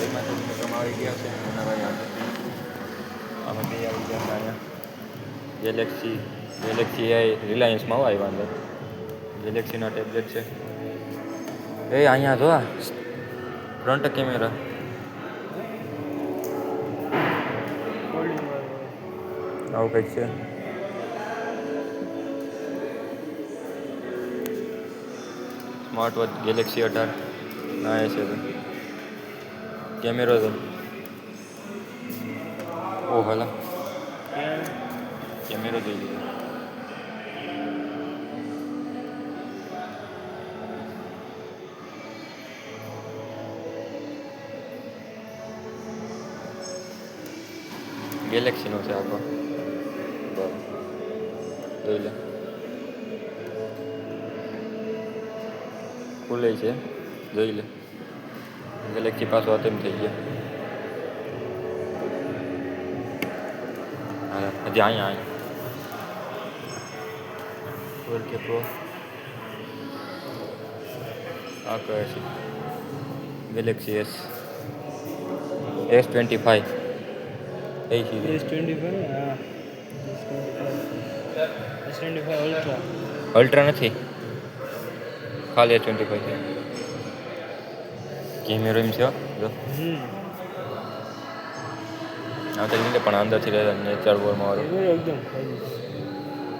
એમાં તમે આવી ગયા છે આમાં બે આવી ગયા અહીંયા ગેલેક્સી એ રિલાયન્સમાં હોય વાંધો ગેલેક્સીના ટેબ્લેટ છે એ અહીંયા જો ફ્રન્ટ કેમેરા આવું કંઈક છે સ્માર્ટ વોચ ગેલેક્સી 18 ના એ છે કેમેરો તો ઓ હલા કેમેરો જોઈ લીધો ગેલેક્સીનો છે આખો જોઈ લે ખુલે છે જોઈ લે ગેલેક્સી પાછો તેમ થઈ ગયા હજી અહીંયા કે પ્રો આ કહે છે ગેલેક્સી S25 એ છે S25 હા S25 અલ્ટ્રા અલ્ટ્રા નથી ખાલી S25 છે કેમેરો એમ છે જો આ તો લીધે પણ અંદરથી નેચર વોરમાં વાળો એકદમ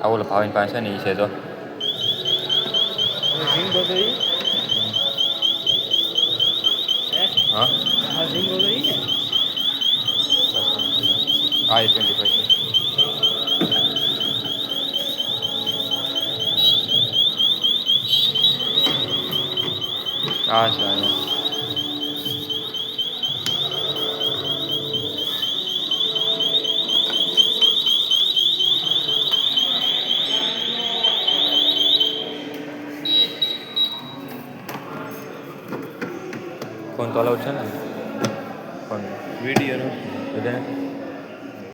આ ઓલો ભાવિન પાસે ને એ છે તો હા આ S25 છે આ છે ફોન તો અલાઉડ છે ને ફોન વિડીયો બધા